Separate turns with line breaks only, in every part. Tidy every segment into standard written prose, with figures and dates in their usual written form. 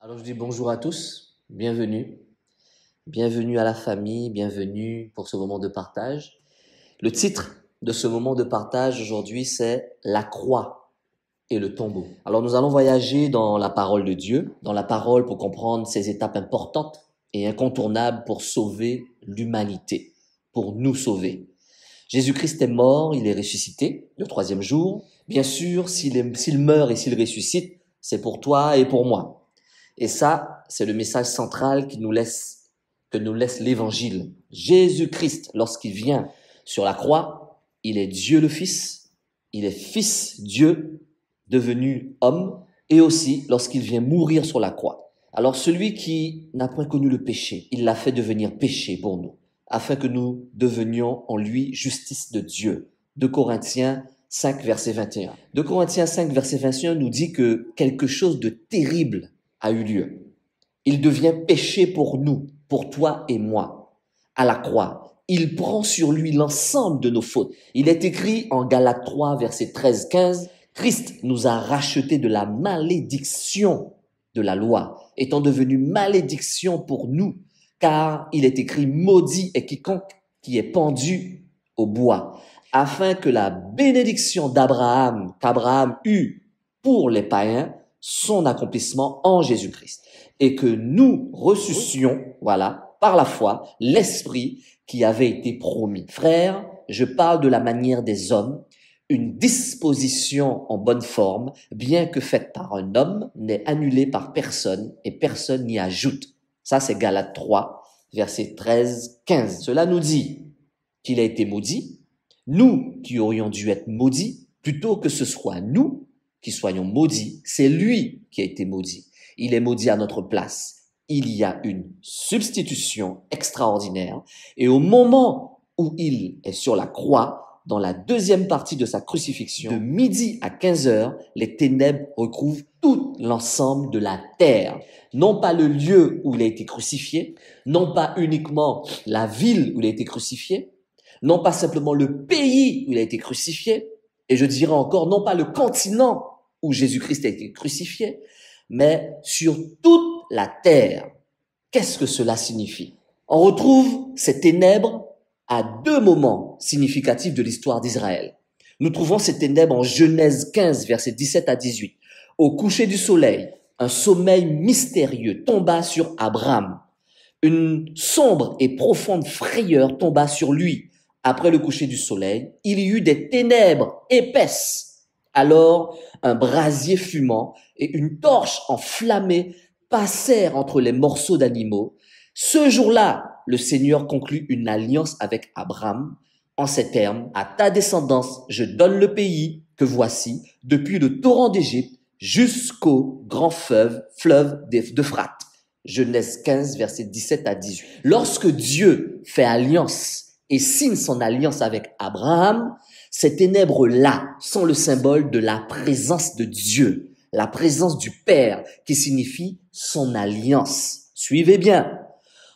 Alors je dis bonjour à tous, bienvenue. Bienvenue à la famille, bienvenue pour ce moment de partage. Le titre de ce moment de partage aujourd'hui, c'est La croix et le tombeau. Alors nous allons voyager dans la parole de Dieu, dans la parole pour comprendre ces étapes importantes et incontournables pour sauver l'humanité, pour nous sauver. Jésus-Christ est mort, il est ressuscité le troisième jour. Bien sûr, s'il meurt et s'il ressuscite, c'est pour toi et pour moi. Et ça, c'est le message central que nous laisse l'évangile. Jésus-Christ, lorsqu'il vient sur la croix, il est Dieu le Fils, il est Fils Dieu devenu homme, et aussi lorsqu'il vient mourir sur la croix. Alors celui qui n'a point connu le péché, il l'a fait devenir péché pour nous, afin que nous devenions en lui justice de Dieu. 2 Corinthiens 5, verset 21. 2 Corinthiens 5, verset 21 nous dit que quelque chose de terrible a eu lieu. Il devient péché pour nous, pour toi et moi, à la croix. Il prend sur lui l'ensemble de nos fautes. Il est écrit en Galates 3, verset 13-15, Christ nous a rachetés de la malédiction de la loi, étant devenu malédiction pour nous, car il est écrit maudit est quiconque qui est pendu au bois, afin que la bénédiction d'Abraham, qu'Abraham eut pour les païens, son accomplissement en Jésus-Christ, et que nous ressuscions, voilà, par la foi, l'esprit qui avait été promis. Frères, je parle de la manière des hommes. Une disposition en bonne forme, bien que faite par un homme, n'est annulée par personne et personne n'y ajoute. Ça, c'est Galates 3, versets 13-15. Cela nous dit qu'il a été maudit, nous qui aurions dû être maudits, plutôt que ce soit nous qui soyons maudits, c'est lui qui a été maudit. Il est maudit à notre place. Il y a une substitution extraordinaire. Et au moment où il est sur la croix, dans la deuxième partie de sa crucifixion, de midi à 15 heures, les ténèbres recouvrent tout l'ensemble de la terre. Non pas le lieu où il a été crucifié, non pas uniquement la ville où il a été crucifié, non pas simplement le pays où il a été crucifié, et je dirais encore, non pas le continent où Jésus-Christ a été crucifié, mais sur toute la terre. Qu'est-ce que cela signifie? On retrouve ces ténèbres à deux moments significatifs de l'histoire d'Israël. Nous trouvons ces ténèbres en Genèse 15, versets 17 à 18. Au coucher du soleil, un sommeil mystérieux tomba sur Abraham. Une sombre et profonde frayeur tomba sur lui. Après le coucher du soleil, il y eut des ténèbres épaisses. Alors, un brasier fumant et une torche enflammée passèrent entre les morceaux d'animaux. Ce jour-là, le Seigneur conclut une alliance avec Abraham en ces termes: à ta descendance, je donne le pays que voici, depuis le torrent d'Égypte jusqu'au grand fleuve d'Euphrate. Genèse 15, versets 17 à 18. Lorsque Dieu fait alliance et signe son alliance avec Abraham, ces ténèbres-là sont le symbole de la présence de Dieu, la présence du Père, qui signifie son alliance. Suivez bien.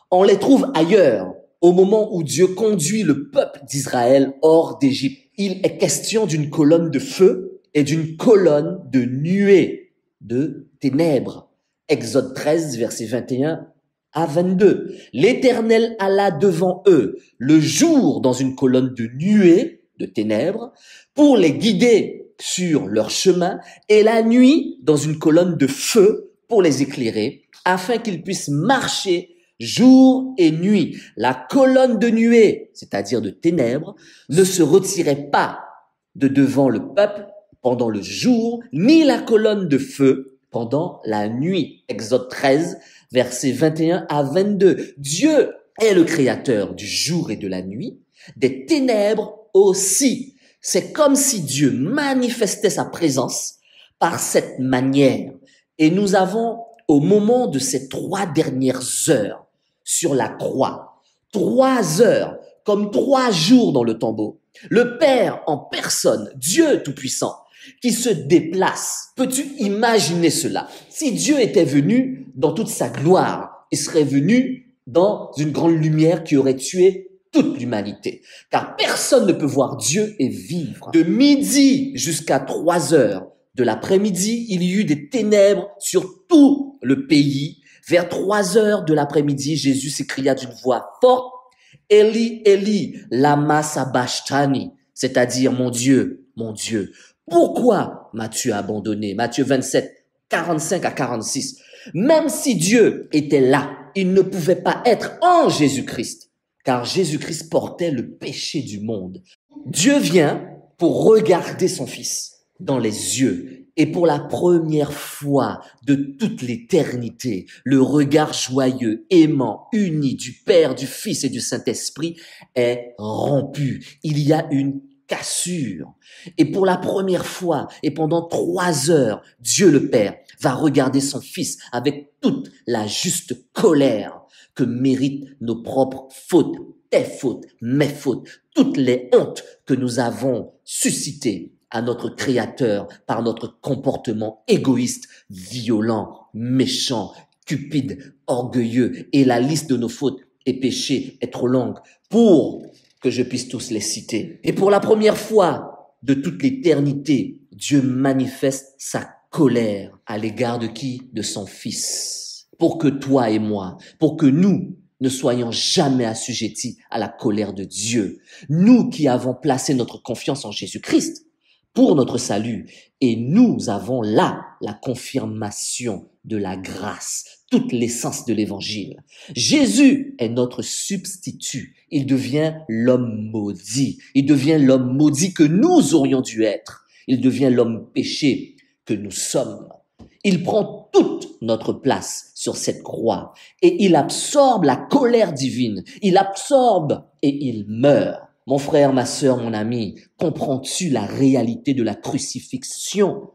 On les trouve ailleurs, au moment où Dieu conduit le peuple d'Israël hors d'Égypte. Il est question d'une colonne de feu et d'une colonne de nuée, de ténèbres. Exode 13, verset 21 à 22. L'Éternel alla devant eux le jour dans une colonne de nuée, de ténèbres, pour les guider sur leur chemin, et la nuit dans une colonne de feu pour les éclairer, afin qu'ils puissent marcher jour et nuit. La colonne de nuée, c'est-à-dire de ténèbres, ne se retirait pas de devant le peuple pendant le jour, ni la colonne de feu pendant la nuit. Exode 13, versets 21 à 22. Dieu est le créateur du jour et de la nuit, des ténèbres aussi. C'est comme si Dieu manifestait sa présence par cette manière. Et nous avons, au moment de ces 3 dernières heures sur la croix, 3 heures, comme 3 jours dans le tombeau, le Père en personne, Dieu Tout-Puissant, qui se déplace. Peux-tu imaginer cela? Si Dieu était venu dans toute sa gloire, il serait venu dans une grande lumière qui aurait tué toute l'humanité. Car personne ne peut voir Dieu et vivre. De midi jusqu'à 3 heures, de l'après-midi, il y eut des ténèbres sur tout le pays. Vers 3 heures de l'après-midi, Jésus s'écria d'une voix forte, Eli, Eli, lama sabachthani, c'est-à-dire mon Dieu, pourquoi m'as-tu abandonné? Matthieu 27, 45 à 46. Même si Dieu était là, il ne pouvait pas être en Jésus-Christ, car Jésus-Christ portait le péché du monde. Dieu vient pour regarder son Fils dans les yeux. Et pour la première fois de toute l'éternité, le regard joyeux, aimant, uni du Père, du Fils et du Saint-Esprit est rompu. Il y a une cassure. Et pour la première fois, et pendant 3 heures, Dieu le Père va regarder son Fils avec toute la juste colère que méritent nos propres fautes, tes fautes, mes fautes, toutes les hontes que nous avons suscitées à notre Créateur par notre comportement égoïste, violent, méchant, cupide, orgueilleux. Et la liste de nos fautes et péchés est trop longue pour que je puisse tous les citer. Et pour la première fois de toute l'éternité, Dieu manifeste sa colère à l'égard de qui? De son Fils. Pour que toi et moi, pour que nous ne soyons jamais assujettis à la colère de Dieu. Nous qui avons placé notre confiance en Jésus-Christ pour notre salut. Et nous avons là la confirmation de la grâce, toute l'essence de l'évangile. Jésus est notre substitut. Il devient l'homme maudit. Il devient l'homme maudit que nous aurions dû être. Il devient l'homme péché que nous sommes. Il prend toute notre place sur cette croix et il absorbe la colère divine. Il absorbe et il meurt. Mon frère, ma sœur, mon ami, comprends-tu la réalité de la crucifixion?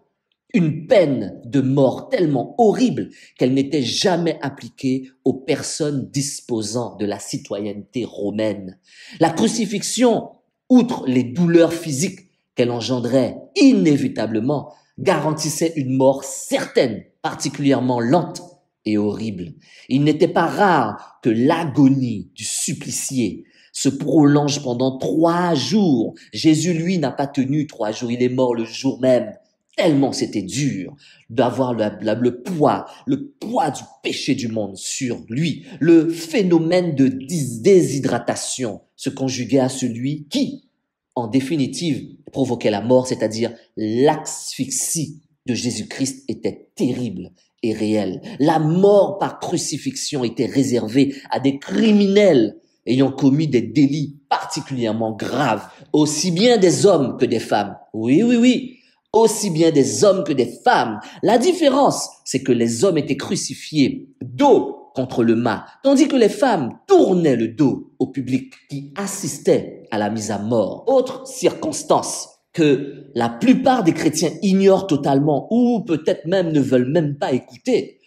Une peine de mort tellement horrible qu'elle n'était jamais appliquée aux personnes disposant de la citoyenneté romaine. La crucifixion, outre les douleurs physiques qu'elle engendrait inévitablement, garantissait une mort certaine, particulièrement lente et horrible. Il n'était pas rare que l'agonie du supplicié se prolonge pendant 3 jours. Jésus, lui, n'a pas tenu 3 jours. Il est mort le jour même. Tellement c'était dur d'avoir le poids du péché du monde sur lui. Le phénomène de déshydratation se conjuguait à celui qui, en définitive, provoquait la mort, c'est-à-dire l'asphyxie de Jésus-Christ était terrible et réelle. La mort par crucifixion était réservée à des criminels ayant commis des délits particulièrement graves, aussi bien des hommes que des femmes. Oui, oui, oui, aussi bien des hommes que des femmes. La différence, c'est que les hommes étaient crucifiés dos contre le mât, tandis que les femmes tournaient le dos au public qui assistait à la mise à mort. Autre circonstance que la plupart des chrétiens ignorent totalement ou peut-être même ne veulent même pas écouter,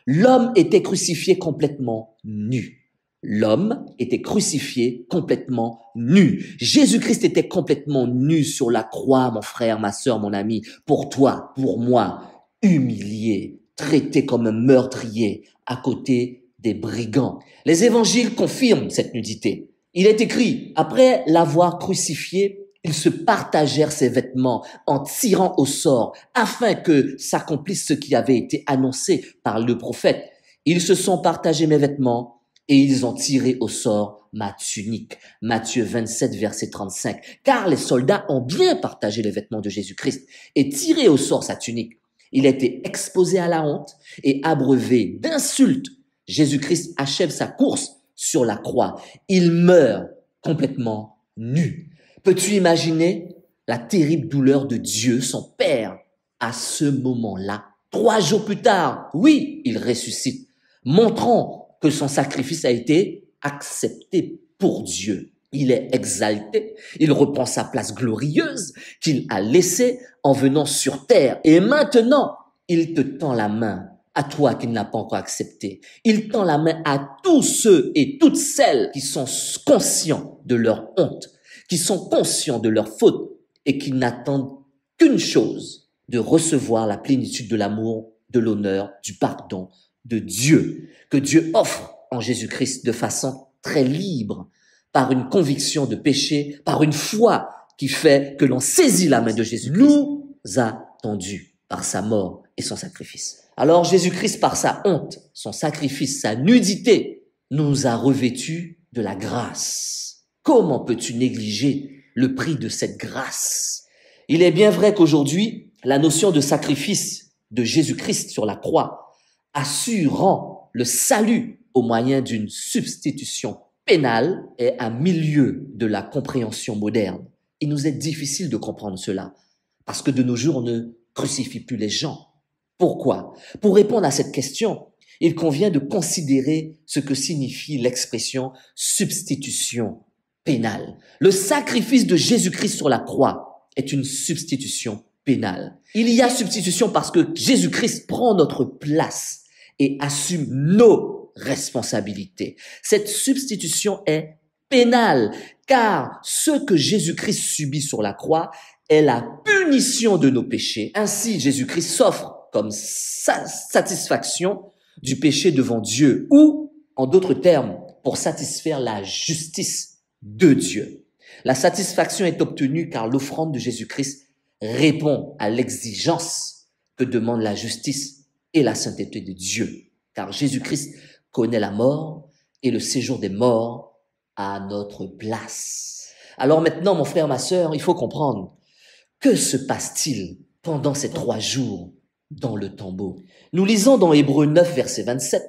l'homme était crucifié complètement nu. L'homme était crucifié complètement nu. Jésus-Christ était complètement nu sur la croix, mon frère, ma sœur, mon ami, pour toi, pour moi, humilié, traité comme un meurtrier à côté des brigands. Les évangiles confirment cette nudité. Il est écrit, après l'avoir crucifié, ils se partagèrent ses vêtements en tirant au sort afin que s'accomplisse ce qui avait été annoncé par le prophète. Ils se sont partagés mes vêtements et ils ont tiré au sort ma tunique. Matthieu 27, verset 35. Car les soldats ont bien partagé les vêtements de Jésus-Christ et tiré au sort sa tunique. Il a été exposé à la honte et abreuvé d'insultes. Jésus-Christ achève sa course sur la croix. Il meurt complètement nu. Peux-tu imaginer la terrible douleur de Dieu, son Père, à ce moment-là? 3 jours plus tard, oui, il ressuscite, montrant que son sacrifice a été accepté pour Dieu. Il est exalté, il reprend sa place glorieuse qu'il a laissée en venant sur terre. Et maintenant, il te tend la main à toi qui ne l'as pas encore accepté. Il tend la main à tous ceux et toutes celles qui sont conscients de leur honte, qui sont conscients de leur faute et qui n'attendent qu'une chose, de recevoir la plénitude de l'amour, de l'honneur, du pardon de Dieu, que Dieu offre en Jésus-Christ de façon très libre, par une conviction de péché, par une foi qui fait que l'on saisit la main de Jésus-Christ, nous a tendus par sa mort et son sacrifice. Alors Jésus-Christ, par sa honte, son sacrifice, sa nudité, nous a revêtus de la grâce. Comment peux-tu négliger le prix de cette grâce? Il est bien vrai qu'aujourd'hui, la notion de sacrifice de Jésus-Christ sur la croix assurant le salut au moyen d'une substitution pénale est à milieu de la compréhension moderne. Il nous est difficile de comprendre cela parce que de nos jours, on ne crucifie plus les gens. Pourquoi? Pour répondre à cette question, il convient de considérer ce que signifie l'expression substitution pénale. Le sacrifice de Jésus-Christ sur la croix est une substitution pénale. Il y a substitution parce que Jésus-Christ prend notre place et assume nos responsabilités. Cette substitution est pénale car ce que Jésus-Christ subit sur la croix est la punition de nos péchés. Ainsi, Jésus-Christ s'offre comme satisfaction du péché devant Dieu ou, en d'autres termes, pour satisfaire la justice de Dieu. La satisfaction est obtenue car l'offrande de Jésus-Christ répond à l'exigence que demande la justice et la sainteté de Dieu. Car Jésus-Christ connaît la mort et le séjour des morts à notre place. Alors maintenant, mon frère, ma sœur, il faut comprendre, que se passe-t-il pendant ces 3 jours dans le tombeau? Nous lisons dans Hébreux 9, verset 27,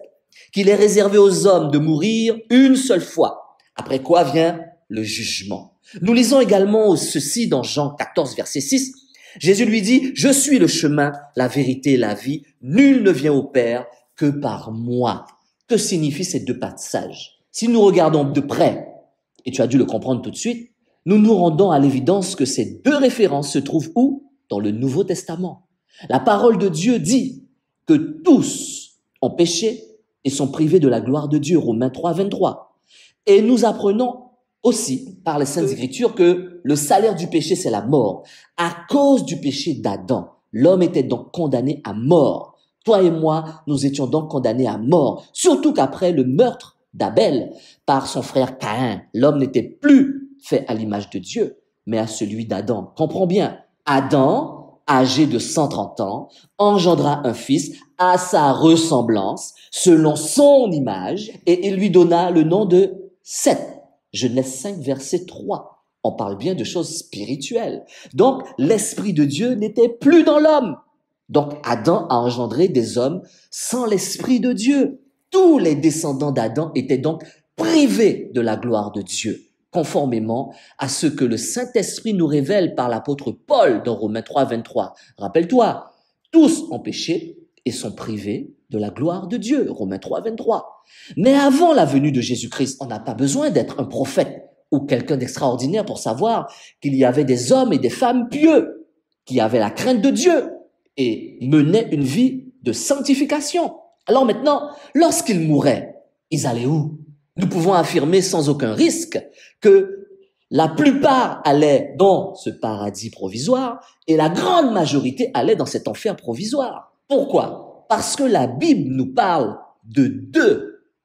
qu'il est réservé aux hommes de mourir une seule fois, après quoi vient le jugement. Nous lisons également ceci dans Jean 14, verset 6. Jésus lui dit, « Je suis le chemin, la vérité et la vie. Nul ne vient au Père que par moi. » Que signifient ces 2 passages? Si nous regardons de près, et tu as dû le comprendre tout de suite, nous nous rendons à l'évidence que ces 2 références se trouvent où? Dans le Nouveau Testament. La parole de Dieu dit que tous ont péché et sont privés de la gloire de Dieu, Romains 3, 23. Et nous apprenons aussi par les Saintes Écritures que le salaire du péché, c'est la mort. À cause du péché d'Adam, l'homme était donc condamné à mort. Toi et moi, nous étions donc condamnés à mort. Surtout qu'après le meurtre d'Abel par son frère Caïn, l'homme n'était plus fait à l'image de Dieu, mais à celui d'Adam. Comprends bien, Adam, âgé de 130 ans, engendra un fils à sa ressemblance, selon son image, et il lui donna le nom de Seth. Genèse 5, verset 3. On parle bien de choses spirituelles. Donc, l'Esprit de Dieu n'était plus dans l'homme. Donc, Adam a engendré des hommes sans l'Esprit de Dieu. Tous les descendants d'Adam étaient donc privés de la gloire de Dieu, conformément à ce que le Saint-Esprit nous révèle par l'apôtre Paul dans Romains 3, 23. Rappelle-toi, tous ont péché et sont privés de la gloire de Dieu, Romains 3, 23. Mais avant la venue de Jésus-Christ, on n'a pas besoin d'être un prophète ou quelqu'un d'extraordinaire pour savoir qu'il y avait des hommes et des femmes pieux qui avaient la crainte de Dieu et menaient une vie de sanctification. Alors maintenant, lorsqu'ils mouraient, ils allaient où? Nous pouvons affirmer sans aucun risque que la plupart allaient dans ce paradis provisoire et la grande majorité allait dans cet enfer provisoire. Pourquoi? Parce que la Bible nous parle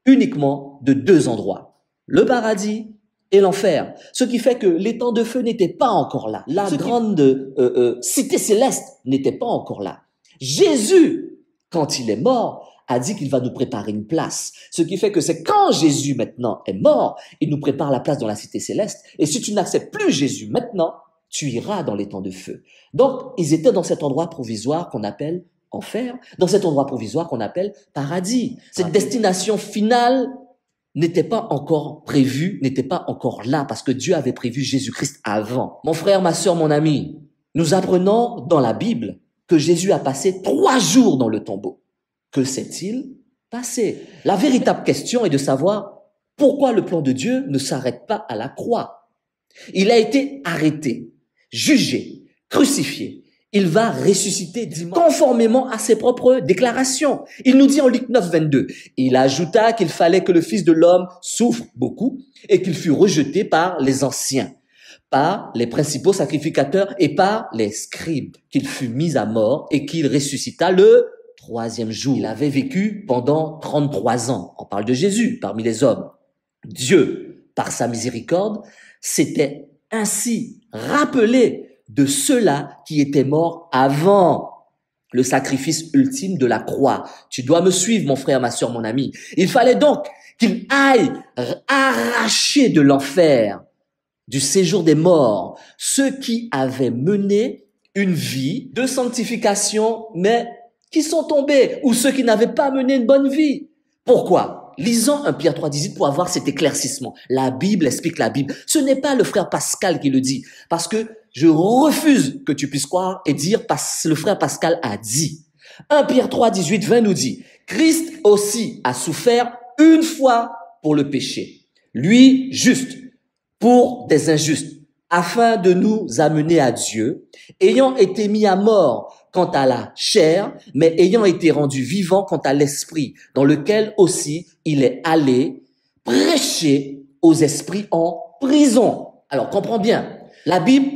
uniquement de 2 endroits. Le paradis et l'enfer. Ce qui fait que l'étang de feu n'était pas encore là. La grande cité céleste n'était pas encore là. Jésus, quand il est mort, a dit qu'il va nous préparer une place. Ce qui fait que c'est quand Jésus maintenant est mort, il nous prépare la place dans la cité céleste. Et si tu n'acceptes plus Jésus maintenant, tu iras dans l'étang de feu. Donc, ils étaient dans cet endroit provisoire qu'on appelle enfer, dans cet endroit provisoire qu'on appelle paradis. Cette destination finale n'était pas encore prévue, n'était pas encore là, parce que Dieu avait prévu Jésus-Christ avant. Mon frère, ma sœur, mon ami, nous apprenons dans la Bible que Jésus a passé 3 jours dans le tombeau. Que s'est-il passé? La véritable question est de savoir pourquoi le plan de Dieu ne s'arrête pas à la croix. Il a été arrêté, jugé, crucifié. Il va ressusciter dimanche, conformément à ses propres déclarations. Il nous dit en Luc 9, 22, il ajouta qu'il fallait que le Fils de l'homme souffre beaucoup et qu'il fût rejeté par les anciens, par les principaux sacrificateurs et par les scribes, qu'il fût mis à mort et qu'il ressuscita le 3e jour. Il avait vécu pendant 33 ans. On parle de Jésus parmi les hommes. Dieu, par sa miséricorde, s'était ainsi rappelé de ceux-là qui étaient morts avant. le sacrifice ultime de la croix. Tu dois me suivre, mon frère, ma soeur, mon ami. Il fallait donc qu'il aille arracher de l'enfer, du séjour des morts, ceux qui avaient mené une vie de sanctification, mais qui sont tombés, ou ceux qui n'avaient pas mené une bonne vie. Pourquoi? Lisons 1 Pierre 3,18 pour avoir cet éclaircissement. La Bible explique la Bible. Ce n'est pas le frère Pascal qui le dit, parce que je refuse que tu puisses croire et dire le frère Pascal a dit. 1 Pierre 3,18, 20 nous dit, Christ aussi a souffert une fois pour le péché. Lui, juste, pour des injustes, afin de nous amener à Dieu, ayant été mis à mort quant à la chair, mais ayant été rendu vivant quant à l'esprit, dans lequel aussi il est allé prêcher aux esprits en prison. Alors, comprends bien, la Bible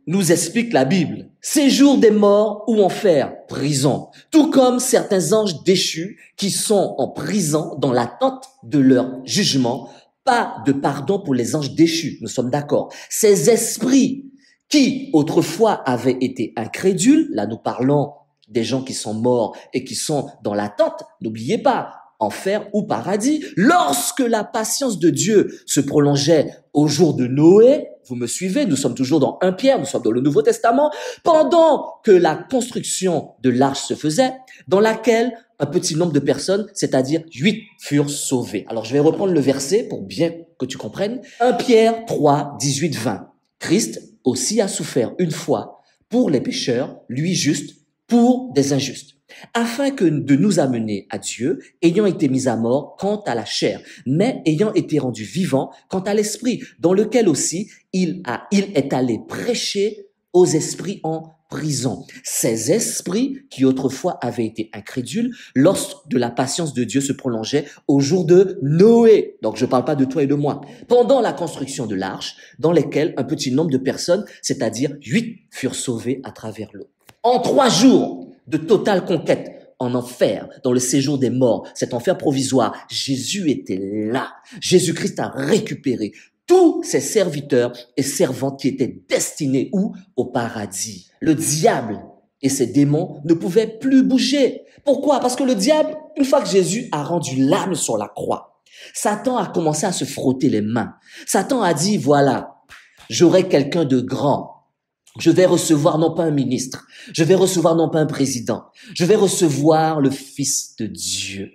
nous explique la Bible. Séjour des morts ou enfer, prison. Tout comme certains anges déchus qui sont en prison dans l'attente de leur jugement. Pas de pardon pour les anges déchus, nous sommes d'accord. Ces esprits qui autrefois avaient été incrédules, là nous parlons des gens qui sont morts et qui sont dans l'attente, n'oubliez pas, enfer ou paradis. Lorsque la patience de Dieu se prolongeait au jour de Noé, vous me suivez, nous sommes toujours dans 1 Pierre, nous sommes dans le Nouveau Testament, pendant que la construction de l'arche se faisait, dans laquelle un petit nombre de personnes, c'est-à-dire 8, furent sauvées. Alors je vais reprendre le verset pour bien que tu comprennes. 1 Pierre 3, 18, 20. Christ aussi a souffert une fois pour les pécheurs, lui juste, pour des injustes, afin que de nous amener à Dieu, ayant été mis à mort quant à la chair, mais ayant été rendu vivant quant à l'esprit, dans lequel aussi il est allé prêcher aux esprits en prison. Ces esprits qui autrefois avaient été incrédules lorsque la patience de Dieu se prolongeait au jour de Noé. Donc je ne parle pas de toi et de moi. Pendant la construction de l'arche, dans laquelle un petit nombre de personnes, c'est-à-dire 8, furent sauvées à travers l'eau. En 3 jours de totale conquête en enfer, dans le séjour des morts, cet enfer provisoire, Jésus était là. Jésus-Christ a récupéré tous ses serviteurs et servantes qui étaient destinés où? Au paradis. Le diable et ses démons ne pouvaient plus bouger. Pourquoi? Parce que le diable, une fois que Jésus a rendu l'âme sur la croix, Satan a commencé à se frotter les mains. Satan a dit, voilà, j'aurai quelqu'un de grand. Je vais recevoir non pas un ministre, je vais recevoir non pas un président, je vais recevoir le Fils de Dieu.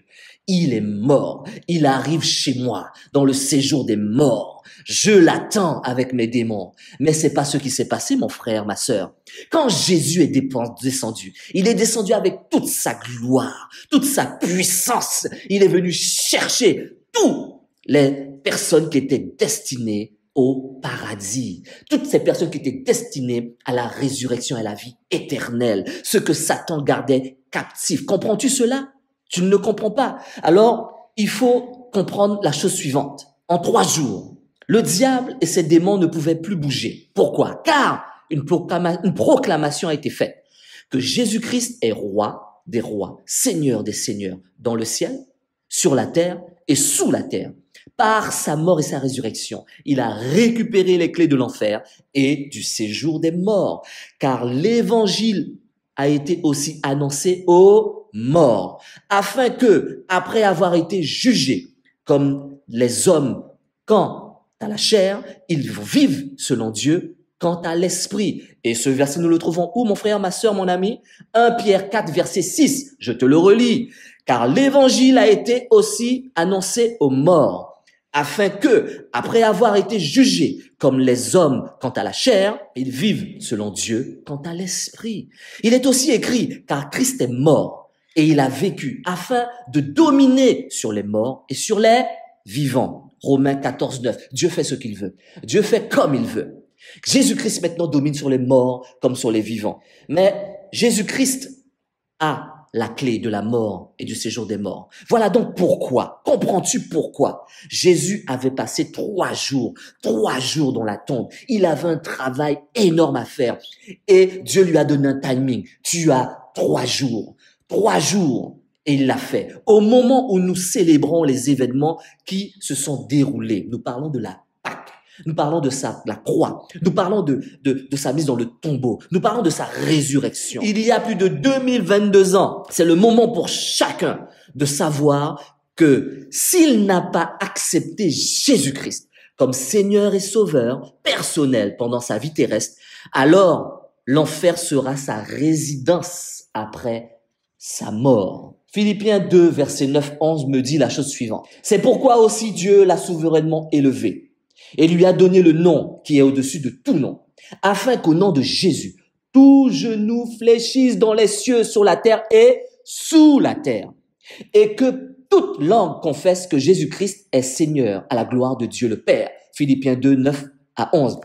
Il est mort, il arrive chez moi dans le séjour des morts. Je l'attends avec mes démons. Mais c'est pas ce qui s'est passé, mon frère, ma sœur. Quand Jésus est descendu, il est descendu avec toute sa gloire, toute sa puissance. Il est venu chercher toutes les personnes qui étaient destinées au paradis. Toutes ces personnes qui étaient destinées à la résurrection et à la vie éternelle. Ce que Satan gardait captif. Comprends-tu cela? Tu ne le comprends pas. Alors, il faut comprendre la chose suivante. En 3 jours, le diable et ses démons ne pouvaient plus bouger. Pourquoi? Car une proclamation a été faite que Jésus-Christ est roi des rois, seigneur des seigneurs, dans le ciel, sur la terre et sous la terre. Par sa mort et sa résurrection, il a récupéré les clés de l'enfer et du séjour des morts, car l'évangile a été aussi annoncé aux morts, afin que, après avoir été jugés comme les hommes quant à la chair, ils vivent selon Dieu quant à l'esprit. Et ce verset, nous le trouvons où, mon frère, ma sœur, mon ami? 1 Pierre 4, verset 6. Je te le relis. Car l'évangile a été aussi annoncé aux morts, afin que, après avoir été jugés comme les hommes quant à la chair, ils vivent selon Dieu quant à l'esprit. Il est aussi écrit, car Christ est mort et il a vécu afin de dominer sur les morts et sur les vivants. Romains 14, 9. Dieu fait ce qu'il veut. Dieu fait comme il veut. Jésus-Christ maintenant domine sur les morts comme sur les vivants. Mais Jésus-Christ a la clé de la mort et du séjour des morts. Voilà donc pourquoi. Comprends-tu pourquoi? Jésus avait passé 3 jours dans la tombe. Il avait un travail énorme à faire. Et Dieu lui a donné un timing. Tu as 3 jours. 3 jours. Et il l'a fait. Au moment où nous célébrons les événements qui se sont déroulés. Nous parlons de la Pâque. Nous parlons de la croix. Nous parlons de sa mise dans le tombeau. Nous parlons de sa résurrection. Il y a plus de 2022 ans, c'est le moment pour chacun de savoir que s'il n'a pas accepté Jésus-Christ comme Seigneur et Sauveur personnel pendant sa vie terrestre, alors l'enfer sera sa résidence après sa mort. Philippiens 2, verset 9-11 me dit la chose suivante. C'est pourquoi aussi Dieu l'a souverainement élevé et lui a donné le nom qui est au-dessus de tout nom, afin qu'au nom de Jésus, tout genou fléchisse dans les cieux, sur la terre et sous la terre, et que toute langue confesse que Jésus-Christ est Seigneur à la gloire de Dieu le Père. Philippiens 2, 9-11.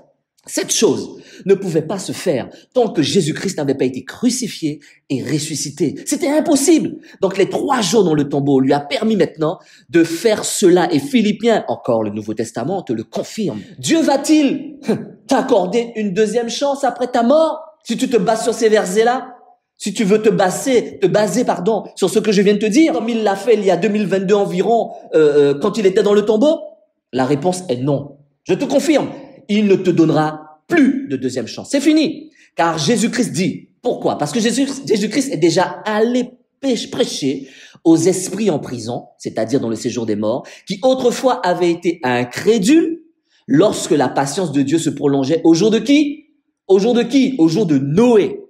Cette chose ne pouvait pas se faire tant que Jésus-Christ n'avait pas été crucifié et ressuscité. C'était impossible. Donc les 3 jours dans le tombeau lui a permis maintenant de faire cela. Et Philippiens, encore le Nouveau Testament, te le confirme. Dieu va-t-il t'accorder une deuxième chance après ta mort? Si tu te bases sur ces versets-là, si tu veux te baser, sur ce que je viens de te dire, comme il l'a fait il y a 2022 environ, quand il était dans le tombeau, la réponse est non. Je te confirme. Il ne te donnera plus de deuxième chance. C'est fini. Car Jésus-Christ dit, pourquoi? Parce que Jésus-Christ est déjà allé prêcher aux esprits en prison, c'est-à-dire dans le séjour des morts, qui autrefois avaient été incrédules lorsque la patience de Dieu se prolongeait au jour de qui? Au jour de qui? Au jour de Noé,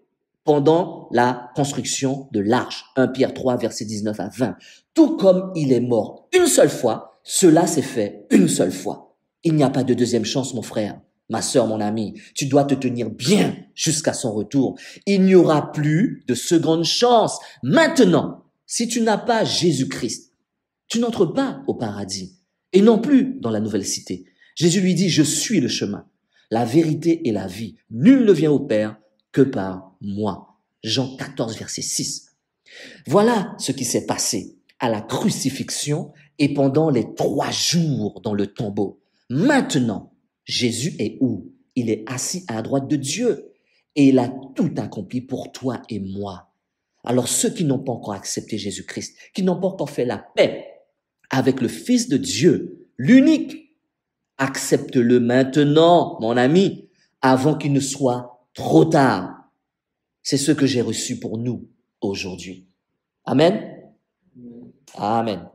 pendant la construction de l'arche. 1 Pierre 3, versets 19-20. Tout comme il est mort une seule fois, cela s'est fait une seule fois. Il n'y a pas de deuxième chance, mon frère, ma sœur, mon ami. Tu dois te tenir bien jusqu'à son retour. Il n'y aura plus de seconde chance. Maintenant, si tu n'as pas Jésus-Christ, tu n'entres pas au paradis et non plus dans la nouvelle cité. Jésus lui dit, je suis le chemin, la vérité et la vie. Nul ne vient au Père que par moi. Jean 14, verset 6. Voilà ce qui s'est passé à la crucifixion et pendant les 3 jours dans le tombeau. Maintenant, Jésus est où? Il est assis à la droite de Dieu et il a tout accompli pour toi et moi. Alors ceux qui n'ont pas encore accepté Jésus-Christ, qui n'ont pas encore fait la paix avec le Fils de Dieu, l'unique, accepte-le maintenant, mon ami, avant qu'il ne soit trop tard. C'est ce que j'ai reçu pour nous aujourd'hui. Amen. Amen.